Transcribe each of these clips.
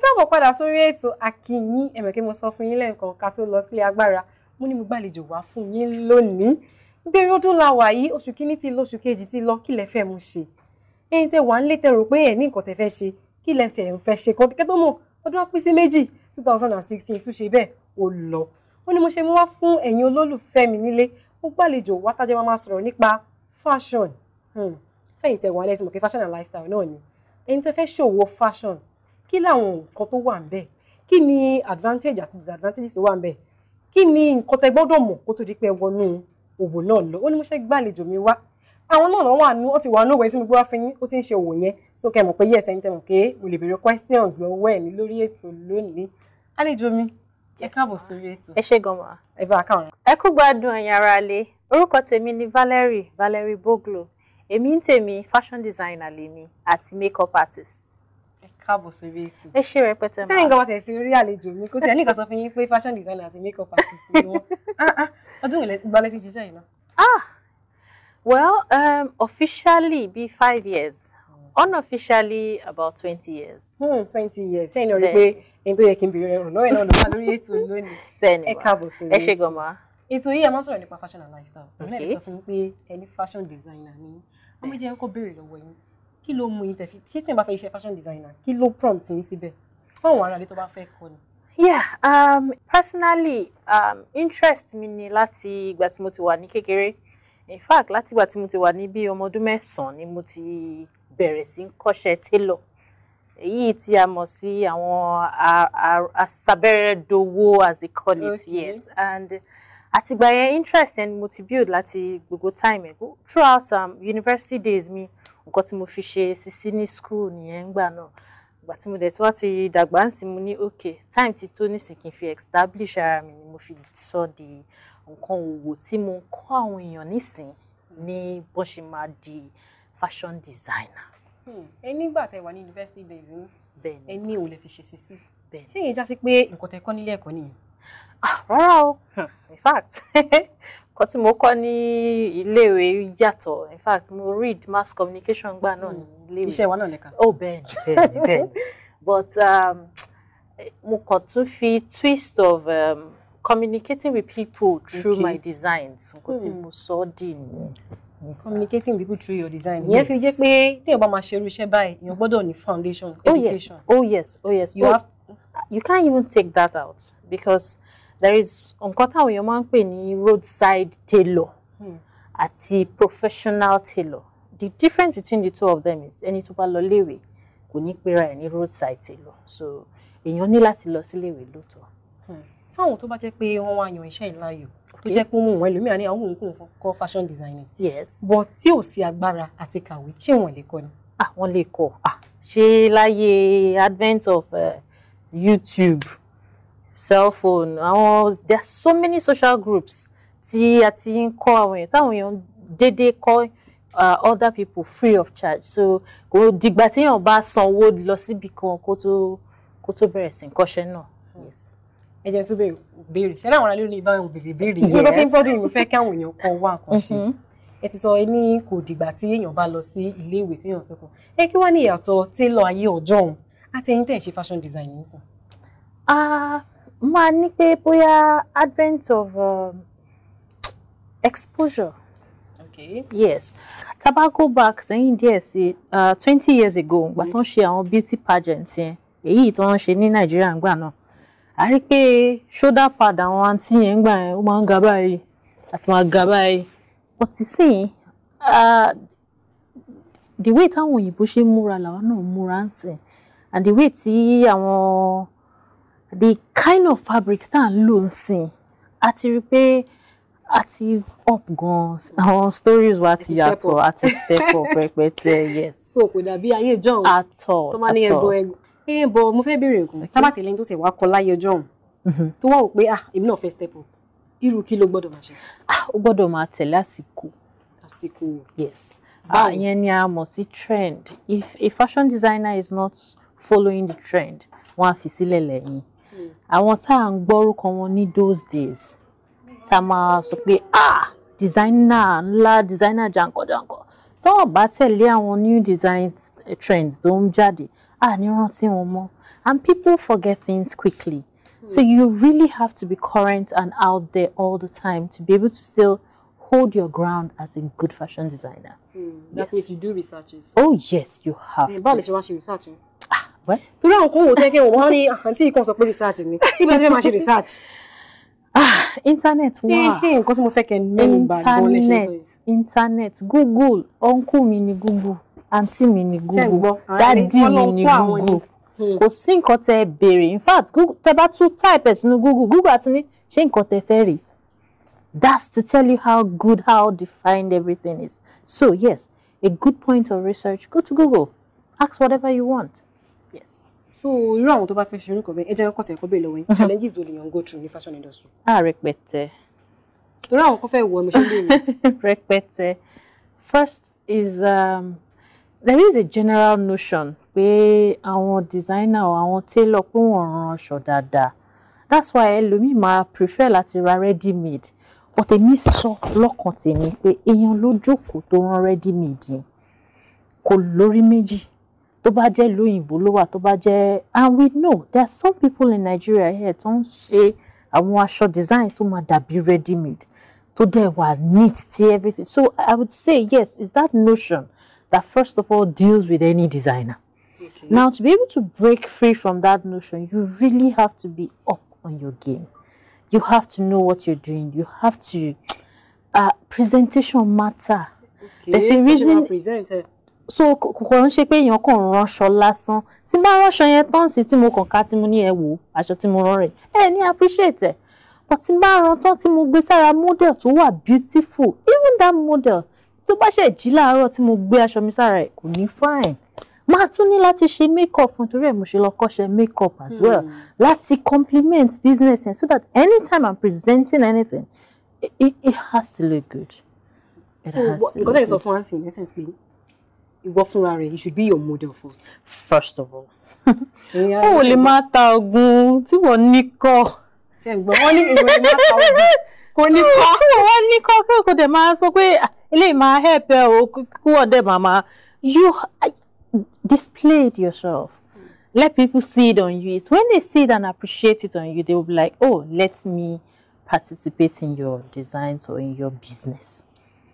káàbọ̀ padà sórí ètò Akiyin ẹ̀mẹ̀kẹ́ mo sọ fún yín lẹ́ẹ̀kan ká tó lọ sí agbára mo ní mo gbàlejò wá fún yín lónìí ìbẹ̀rẹ̀ ọdún la wà yìí oṣù kìíní ti lọ oṣù kejì ti lọ kí lẹ fẹ́ mú ṣe ẹ̀yin tẹ́ wà nílé tẹ́ rò pé ẹ ní nǹkan tẹ́ fẹ́ ṣe kí lẹ tẹ́ ń fẹ́ ṣe kan kẹ́ tó mọ̀ ọdún á pín sí méjì 2016 tún ṣe bẹ́ẹ̀ ó lọ ó ní mo ṣe mú wá fún ẹ̀yin olólùfẹ́ mi nílé mo gbàlejò wá tá jẹ́ máa sọ̀rọ̀ nípa fashion fẹ́yìn tẹ́ wà nílé tí mo kẹ́ fashion and lifestyle náà ni ẹ̀yin tẹ́ fẹ́ ṣòwò fashion kí làwọn nǹkan tó wà ńbẹ̀ kí ni advantage àti disadvantages tó wà ńbẹ̀ kí ni nǹkan tẹ́ gbọ́dọ̀ mọ̀ kó tó di pé wọnú òwò náà lọ ó ní mo ṣe gbàlejò mi wá àwọn náà wà nú ó ti wà nú òwe tí mo gbé wá fún yín ó ti ń ṣe òwò yẹn so kẹ́ mọ̀ pé yes ẹ̀yin tẹ́ mọ̀ pé mo lè béèrè questions lọ́wọ́ ẹ̀ ní lórí ètò lónìí àlejò mi ẹ káàbọ̀ sórí ètò. Ẹ ṣé gan ma. Ẹ bá a káwọn. Ẹ kú gbádùn ẹ̀yin ará ilé. Orúkọ tèmi ni Valerie Boglo. Èmi ń tèmi fashion designer lèmi àti makeup artist. Ẹ káàbọ̀ sórí ètò. Ẹ ṣé rẹpẹtẹ ma. Tẹ́yìn gan wá tẹ̀sí rí àlejò mi kó tiẹ̀ nìkan sọ fún yín pé fashion designer àti makeup artist ni wọ́n. Ọdún ìgbàlẹ̀ ti ṣiṣẹ́ yìí náà. Well, officially be 5 years. Unofficially about 20 years. 20 years. Ṣé ẹni rí pé ẹni tó yẹ kí n bèrè ẹrù náà ẹ̀ náà ló wà lórí ètò lónìí. Bẹ́ẹ̀ni ẹ káàbọ̀ sórí ètò. Ẹ ṣé gan ma. Ètò yìí a máa ń sọ̀rọ̀ nípa fashion and lifestyle. Òun náà sọ fún yín pé ẹni fashion designer ni. Wọ́n méjì ń kọ́ béèrè lọ́wọ́ yín. Kí ló mú yín tẹ̀fí? Ṣé tí ẹ bá fẹ́ iṣẹ́ fashion designer, kí ló prompt yín síbẹ̀? Fún àwọn ará ilé tó bá fẹ́ kọ́ ni. Yeah, personally, interest mi ni láti ìgbà tí mo ti wà ní kékeré. In fact, láti ìgbà tí mo ti wà ní bí ọmọ ọdún 9 ni mo ti bẹ̀rẹ̀ sí kọ́ṣẹ́ tailor. Èyí tí a mọ̀ sí àwọn asabẹ́rẹ́dowó as they call it, yes. And àtìgbà yẹn interest yẹn mo ti build láti gbogbo time ẹ̀. Throughout university days mi, nǹkan tí mo fi ṣe sisi ní school nìyẹn ńgbà náà. Ìgbà tí mo dẹ̀ tí wá ti dàgbà ń sìn mo ní okay, time ti tó nísìn kí n fi establish ara mi ni mo fi sọ di nǹkan òwò tí mo ń kọ́ àwọn èèyàn nísìn ní bó ṣe máa di fashion designer. Ẹ nígbà tẹ́ wà ní university days ní Bẹ́ẹ̀ni. ẹ ní òun lè fi ṣe sisi. Bẹ́ẹ̀ni. Ṣé ìyẹn já sí pé nǹkan tẹ́ kọ́ nílé ẹ̀kọ́ nìyẹn? Rárá o. In fact, nǹkan tí mo kọ́ ní iléèwé yàtọ̀. In fact, mo read mass communication gbà náà ní iléèwé. Iṣẹ́ wa náà lẹ́ka. Oh, bẹ́ẹ̀ni. But mo kàn tún fi twist of communicating with people through my designs. Nǹkan tí mo sọ dì ní. Communicating with people through your design. Ìyẹn fi jẹ́ pé tí èèyàn bá máa ṣe irú iṣẹ́ báyìí, èèyàn gbọ́dọ̀ ní foundation, education. Oh yes. You can't even take that out because there is nǹkan táwọn èèyàn máa ń pè ní roadside tailor àti professional tailor. The difference between the two of them is ẹni tó bá lọ léèwé kò ní pera ẹ̀ ní roadside tailor. So èèyàn ní láti lọ sí léèwé lóòótọ́. Fáwọn tó bá jẹ́ pé wọ́n wá yan iṣẹ́ ìláyò tó jẹ́ pé wọ́n ẹlòmíràn ní àwọn òun kọ́ fashion designing. Yes. But tí ò sí agbára àti kàwé ṣé wọ́n lè kọ́ ni? Wọ́n lè kọ́. Ṣé láyé advent of YouTube, cell phone, there are so many social groups tí a ti ń kọ́ àwọn èèyàn táwọn èèyàn dédé kọ́ other people free of charge. So kò dìgbà tí èèyàn bá sanwó lọ síbi kan kó tó bẹ̀rẹ̀ sí kọ́ṣẹ́ náà. Yes. Ẹ jẹ́ tó béèrè ṣé láwọn aráàlú ní ìbáwọn béèrè yìí ló fi ń bọ́dún ìmú fẹ́ káwọn èèyàn kọ́ wá nǹkan ṣe. Ẹ ti sọ ní kò dìgbà tí èèyàn bá lọ sí ilé ìwé kéèyàn tó kọ. Kí wá ní ìyàtọ̀ tailor ayé ọjọ́ òun àti ẹ̀yin tẹ̀ ń ṣe fashion design nísìn? Máa ní pé bóyá advent of exposure. Okay. Yes. Tá bá go back sẹ́yìn díẹ̀ sí 20 years ago ìgbà tó ń ṣe àwọn beauty pageant yẹn èyí tó ń ṣe ní Nàìjíríà ńgbà náà. A rí pé shoulder pad àwọn àǹtí yẹn ńgbà yẹn ó máa ń ga báyìí àti máa ga báyìí. But ti sìn the way táwọn òyìnbó ṣe múra làwọn náà múra ń sìn and the way tí the kind of fabric tá à ń lò ń sìn àti rí pé àti up gan àwọn stories wa ti yàtọ̀ àti step up rẹpẹtẹ. Yes. So kò dàbí ayé ìjọ́un tó máa ní ẹgbọ́ mo fẹ́ béèrè nǹkan tá bá tẹ̀lé ní tó tẹ̀ wá kọ láyé ìjọ́un tó wá wò pé èmi náà fẹ́ step up irú kí ló gbọ́dọ̀ máa ṣe? Ó gbọ́dọ̀ máa tẹ̀lé àsìkò. Yes. Ìyẹn ni a mọ̀ sí trend. If a fashion designer is not following the trend wọ́n á fi sílẹ̀ lẹ́yìn. Àwọn tá à ń gbọ́rúkọ wọn ní those days tá máa sọ pé designer ńlá designer jankan-jankan tó wọ́n bá tẹ̀lé àwọn new design trends tó ń jáde ní rántí wọn mọ́ and people forget things quickly. So you really have to be current and out there all the time to be able to still hold your ground as a good fashion designer. That means you do researches. Oh yes, you have to. But research. What? Torí àwọn kan wò tẹ́ kí wọ́n ní àǹtí kan sọ pé research ni. Ibẹ̀ ni wọ́n máa ṣe research. Internet wà. Nǹkan tí mo fẹ́ kẹ́ mẹ́nu bà gan lẹ́sẹ̀ sọ. Internet, Google, uncle mi ni Google, auntie mi ni Google, daddy mi ni Google. Kò sí nǹkan tẹ́ béèrè. In fact, Google tẹ́ bá tún type ẹ̀ sínú Google àti ní ṣé nǹkan tẹ́ fẹ́ rí. That's to tell you how good, how defined everything is. So yes, a good point of research, go to Google. Ask whatever you want. Yes. So, irú àwọn tó bá fẹ́ ṣe irú kan bẹ́ẹ̀, ẹ jẹ́ kó tẹ̀ kó bẹ́ẹ̀ lọ́wọ́ yín. Challenges wo lèèyàn go through ní fashion industry? Rẹpẹtẹ. Torí àwọn kan fẹ́ wọ ẹ̀mí ṣe ń béèrè. Rẹpẹtẹ. First is there is a general notion pé àwọn designer or àwọn tailor pé wọ́n rán aṣọ dáadáa. That's why ẹlòmíì máa prefer láti ra ready made. But èmi sọ lọ́kàn tèmi pé èèyàn ló jókòó tó rán ready made yẹn. Kò lórí méjì. Tó bá jẹ́ lóyìnbó ló wà, tó bá jẹ́, and we know there are some people in Nigeria here tó ń ṣe àwọn aṣọ designs tó máa dàbí ready made, tó dẹ̀ wà neat tí everything. So I would say yes, it's that notion that first of all deals with any designer. Okay. Now to be able to break free from that notion, you really have to be up on your game. You have to know what you're doing. You have to presentation matter. Okay. There's a reason. So kò ń ṣe pé èèyàn kàn ránṣọ lásán. Tí n bá ránṣọ yẹn tán sí tí mo kàn ká tí mo ní ẹ wò aṣọ tí mo rán rẹ̀. Ẹ ní appreciate ẹ̀. But tí n bá rán tán tí mo gbé sára model tó wà beautiful, even that model tó bá ṣe jí láàárọ̀ tí mo gbé aṣọ mi sára ẹ̀ kò ní fine. Máa tún ní láti ṣe makeup fún torí ẹ̀ mo ṣe lọ kọ́ṣẹ́ makeup as well. Láti complement business yẹn so that anytime I'm presenting anything, it has to look good. So nǹkan tẹ́ ẹ sọ fún àǹtí in essence pé ìwọ fúnra rẹ̀, you should be your model first. First of all. Ó lè máa ta oògùn tí wọ́n ní kọ́. Ṣé ẹ gbọ́? Wọ́n ní ìwọ lè máa ta oògùn kò ní kọ́. Wọ́n ní kọ́ kí kò dẹ̀ máa sọ pé eléyìí máa help ẹ o kí wọ́n dẹ̀ máa. You display it yourself. Let people see it on you. It's when they see it and appreciate it on you, they will be like, oh, let me participate in your designs or in your business.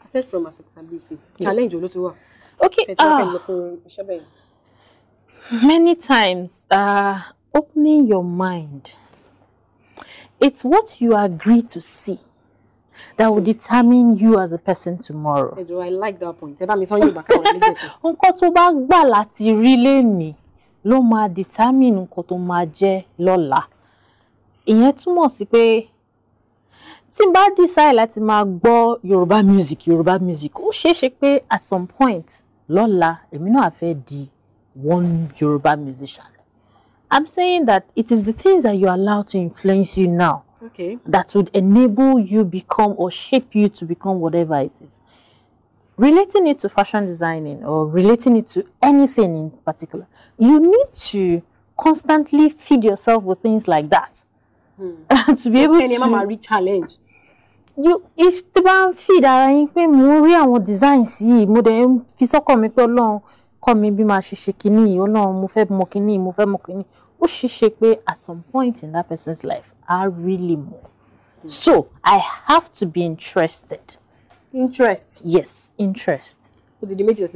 Aside from acceptability, challenge or not? Okay. Many times, opening your mind. It's what you agree to see that will determine you as a person tomorrow. I like that point. Nǹkan tó bá gbà láti rí lénìí ló máa determine nǹkan tó máa jẹ́ lọ́la. Ìyẹn túmọ̀ sí pé tí n bá decide láti máa gbọ́ Yorùbá music, ó ṣeé ṣe pé at some point lọ́la èmi náà fẹ́ di one Yoruba musician. I'm saying that it is the things that you allow to influence you now, okay, that would enable you become or shape you to become whatever it is. Relating it to fashion designing or relating it to anything in particular, you need to constantly feed yourself with things like that to be able to challenge. If the bá feed ara yín pé mo rí àwọn designs yìí mo dẹ̀ fi sọ́kàn mi pé Ọlọ́run kọ́ mi bí máa ṣe kíní yìí, Ọlọ́run mo fẹ́ mọ kíní, ó ṣe pé at some point in that person's life I really more. So I have to be interested. Interest? Yes, interest. So the image is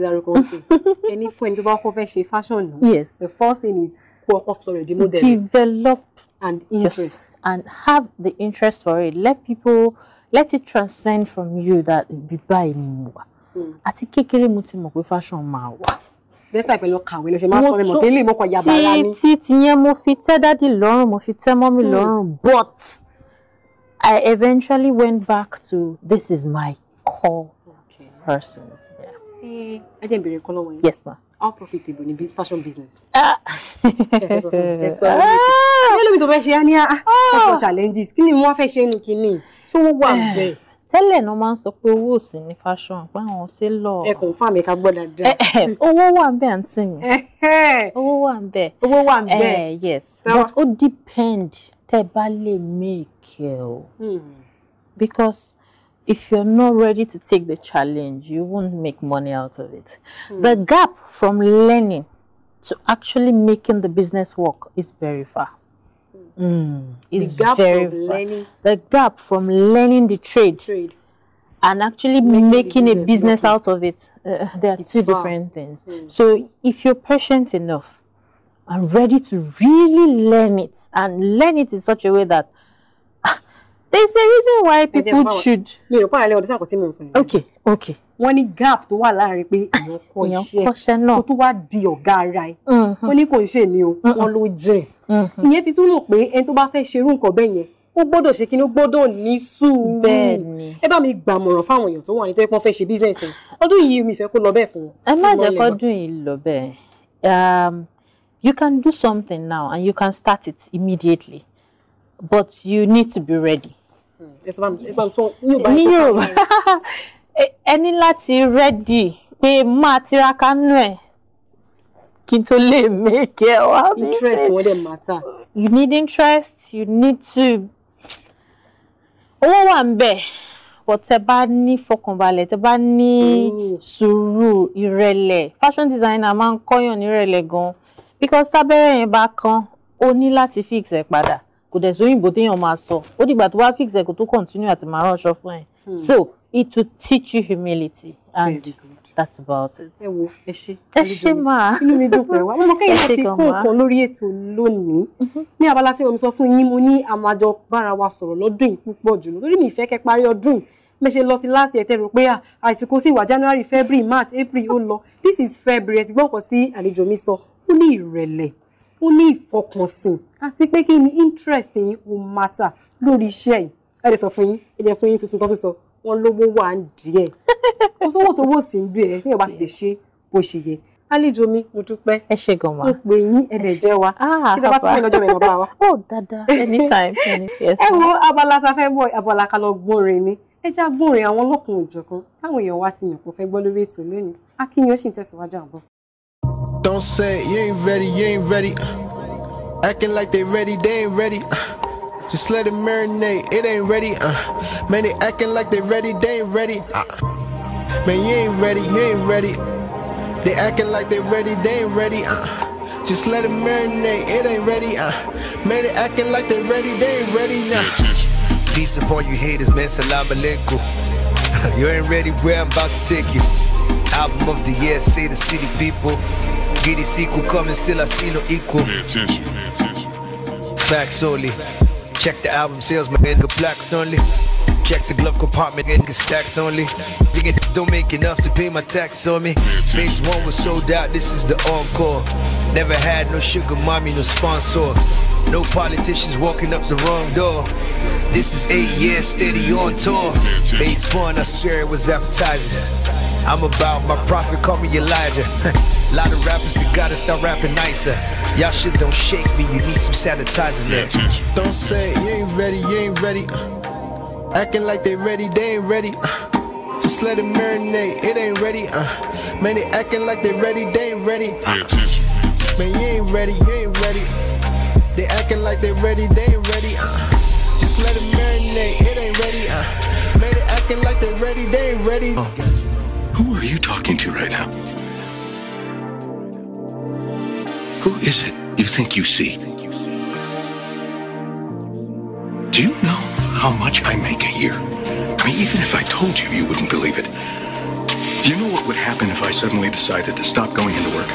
any friend tó bá kọ́ fẹ́ ṣe fashion. Yes. The first thing is the model. Develop and interest. Yes, and have the interest for it. Let it transcend from you that be by me. Àti kékeré mo ti mọ̀ pé fashion máa wà. That's like pẹ̀lú kàwé ló ṣe máa sọ mọ̀ tẹ́lẹ̀ mo kàn yàbàrá ni. Tí yẹn mo fi tẹ́ daddy lọ́rùn, mo fi tẹ́ mommy lọ́rùn, but I eventually went back to this is my core person. I didn't be recalling. Yes, ma. How profitable in fashion business? Challenges. Kí ni wọ́n fẹ́ ṣe nù kíní? So wà ńbẹ̀. Tẹ́lẹ̀ náà máa ń sọ pé owó ò sí ní fashion pé àwọn tailor. Ẹ confirm ká gbọ́ dáadáa. Owó wà ńbẹ̀ àǹtí mi. Owó wà ńbẹ̀. Owó wà ńbẹ̀. Yes. But ó depend tẹ́ bá lè make o. Because if you're not ready to take the challenge, you won't make money out of it. The gap from learning to actually making the business work is very far. It's the gap very from learning. The gap from learning the trade and actually making a business out of it, there are two different things. So if you're patient enough and ready to really learn it, and learn it in such a way that there's a reason why people should. Okay. Wọ́n ní gap tó wà láàrin pé èèyàn kọ́ iṣẹ́ náà tó wá di ọ̀gá ara ẹ̀. Wọ́n ní kò ń ṣe ni o, wọ́n ló jẹ́. Ìyẹn fi tún lò pé ẹni tó bá fẹ́ ṣerú nǹkan bẹ́ẹ̀ yẹn, ó gbọ́dọ̀ ṣe kí ni, ó gbọ́dọ̀ ní sùúrù. Bẹ́ẹ̀ni. Ẹ bá mi gbàmọ̀ràn fáwọn èèyàn tó wà ní tó yẹ kó fẹ́ ṣe business yẹn. Ọdún yìí mi fẹ́ kó lọ bẹ́ẹ̀ fún wọn. Ẹ má jẹ́ kó dùn yìí lọ bẹ́ẹ̀. You can do something now and you can start it immediately, but you need to be ready. Ní Yorùbá ẹ ní láti ready pé máa tiraka nù ẹ̀ kí n tó lè make it. Interest wọ́n dẹ̀ matter. You need interest, you need to. Owó wà ń bẹ̀, but tẹ́ bá ní fọkànbalẹ̀, tẹ́ bá ní sùúrù, ìrẹ̀lẹ̀. Fashion designer máa ń kọ́yàn ní ìrẹ̀lẹ̀ gan, because tábẹ́rẹ́ yẹn bá kán, ó ní láti fix ẹ̀ padà. Kò dẹ̀ sóyìnbó téèyàn máa sọ. Ó dìgbà tó bá fix ẹ̀ kó tó continue àti máa ránṣọ fún ẹ̀. So it will teach you humility, and that's about it. Ẹ wo, ẹ ṣé. Ẹ ṣé máa. Inú mi dùn pé wá. Mo mọ̀ kéèyàn ti kó nǹkan lórí ètò lónìí. Ní abala tí mo sọ fún yín, mo ní a máa jọ bára wa sọ̀rọ̀ lọ́dún yìí púpọ̀ jù. Torí mi ìfẹ́ kẹ́ parí ọdún yìí. Bẹ́ẹ̀ ṣe lọ ti láti ẹ̀tẹ́ rò pé àti kó sí ìwà January, February, March, April ó lọ. This is February. Ẹ ti gbọ́ nǹkan tí àlejò mi sọ. Ó ní ìrẹ̀lẹ̀, ó ní ìfọkànsìn, àti pé kí ni interest yín ó matter lórí iṣẹ́ yìí. Ẹ lè sọ fún yín, ẹ jẹ́ fún yín tuntun tó fi sọ. Wọ́n lówó wà ń díẹ̀. Ó sówó tó wó sí ń bí ẹ̀ tí èèyàn bá lè ṣe bó ṣe yẹ. Àlejò mi, mo dúpẹ́. Ẹ ṣé gan ma. Mo pè yín, ẹ lè jẹ́ wa. Kí ló bá tún lọ́jọ́ mẹ́rin bá wa. Oh, dáadáa. Anytime. Ẹ wo abala ta fẹ́ bọ̀, abala ká lọ gbórin ni. Ẹ já gbórin àwọn ọlọ́kùnrin ìjọ̀kan táwọn èèyàn wa ti yàn kó fẹ́ gbọ́ lórí ètò lónìí. Akiyin ó sì ń tẹ̀síwájú àbọ̀. Don't say you ain't ready. Acting like they ready, they ain't ready. Just let it marinate, it ain't ready. Man, they acting like they ready, they ain't ready. Man, you ain't ready. They acting like they ready, they ain't ready. Just let it marinate, it ain't ready. Man, they acting like they ready, they ain't ready now. Peace upon you haters, man, salam alaikum. You ain't ready where I'm about to take you. Album of the year, say the city people. Get the sequel coming, still I see no equal. Pay attention. Facts only. Check the album sales, my nigga plaques only. Check the glove compartment, nigga stacks only. Nigga don't make enough to pay my tax on me. Phase 1 was sold out, this is the encore. Never had no sugar mommy, no sponsor. No politicians walking up the wrong door. This is 8 years steady on tour. Phase 1, I swear it was appetizers. I'm about my profit, call me Elijah. Lot of rappers that gotta start rapping nicer. Y'all shit don't shake me, you need some sanitizer there. Don't say you ain't ready. Acting like they ready, they ain't ready. Just let it marinate, it ain't ready. Man, they acting like they ready, they ain't ready. Man, you ain't ready. They acting like they ready, they ain't ready. Just let it marinate, it ain't ready. Man, they acting like they ready, they ain't ready. Who are you talking to right now? Who is it you think you see? Do you know how much I make a year? I mean, even if I told you, you wouldn't believe it. Do you know what would happen if I suddenly decided to stop going into work?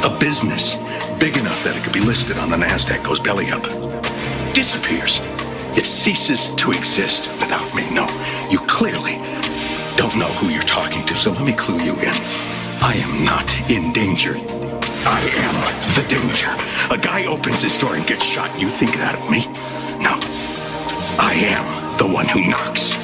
A business big enough that it could be listed on the NASDAQ goes belly up. Disappears. It ceases to exist without me. No, you clearly don't know who you're talking to, so let me clue you in. I am not in danger. I am the danger. A guy opens his door and gets shot. You think that of me? No. I am the one who knocks.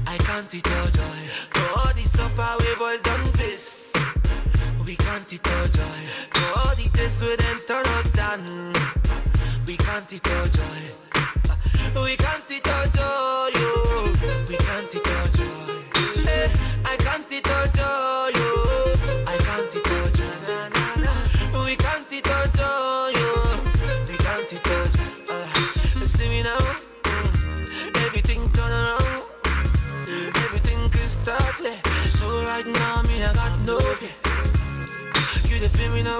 I can't it all joy. For all the suffer we boys done face. We can't it all joy. For all the days we then turn us down. We can't it all joy. We can't it all joy. right now, me, I got no fear. You the feel me now?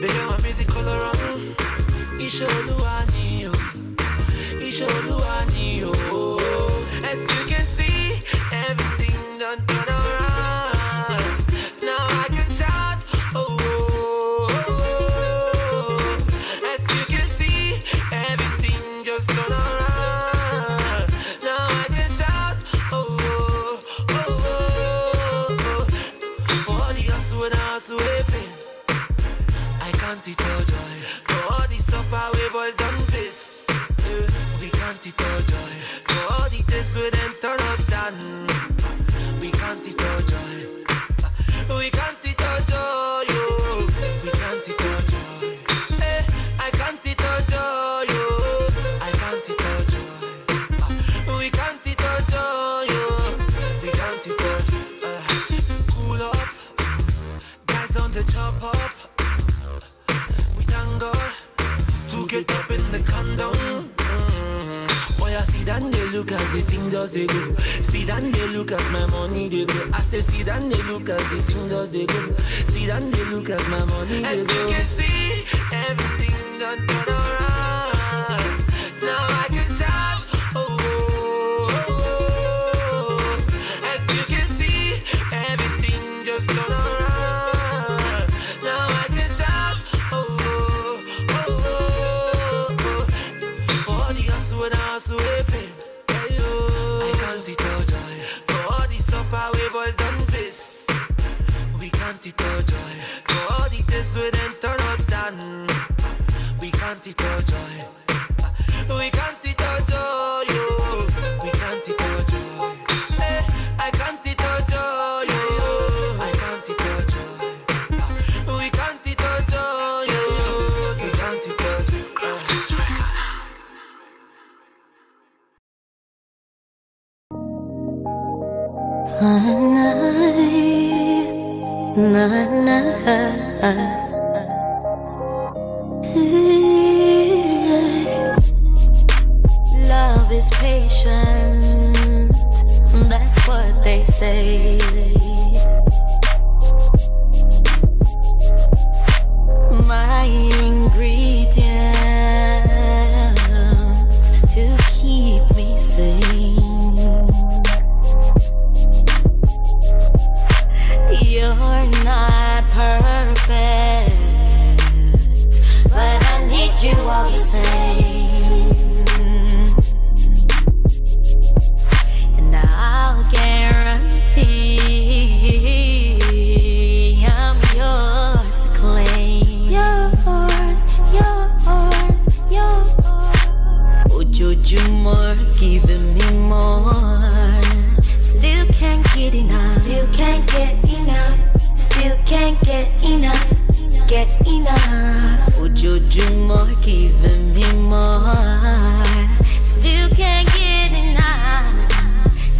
Baby, my music color on. Isholuani, Isholuani, as you can see, everything done turn around. Now I can shout, as you can see, everything just turn around. Now I can shout, all the hustle and hustle pain. I can't eat all joy. For all the suffer we boys done face. We can't eat all joy. For all the days we then turn us down. We can't eat all joy. We can't eat all joy. We can't eat all joy. I can't eat all joy. I can't eat all joy. We can't eat all joy. We can't eat all joy. Cool up. Guys on the chop up. To get up in the condom. Boy, I see that they look as the thing does they go. See that they look as my money they go. I say see that they look as the thing does they go. See that they look as my money they go. As you can see, everything done turn around. Now I can shout, as you can see, everything just turn around. I can't eat all joy. For all the suffer we boys done face. We can't eat all joy. For all the days we then turn us down. We can't eat all joy. We can't eat all joy. We can't eat all joy. I can't eat all joy. I can't eat all joy. We can't eat all joy. We can't eat all joy. Crafters record. Love is patient, that's what they say. My ingredient to keep me sane. You're not perfect, but I need you all the same. And I'll guarantee I'm yours to claim. Yours, yours, yours. Ojojumor giving me more. Still can't get enough. Still can't get enough. Still can't get enough. Get enough. Ojojumor giving me more. Still can't get enough.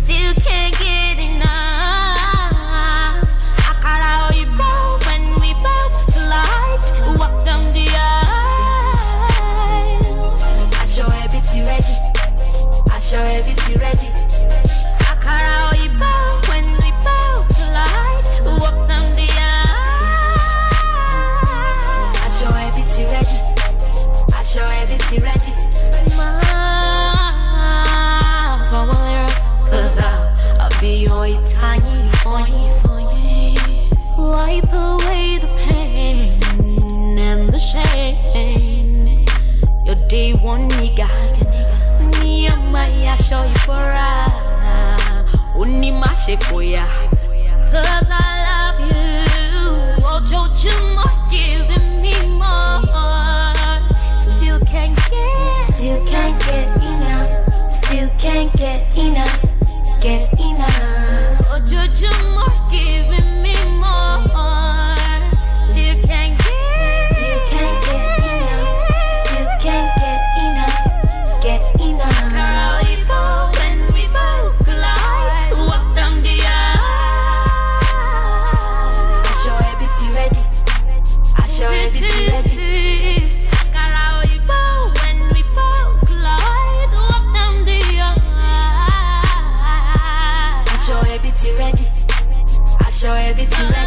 Still can't get enough. Akara oyibo when we both collide. Walk down the aisle. I show everything ready. I show everything ready. Akara oyibo when we both collide. everything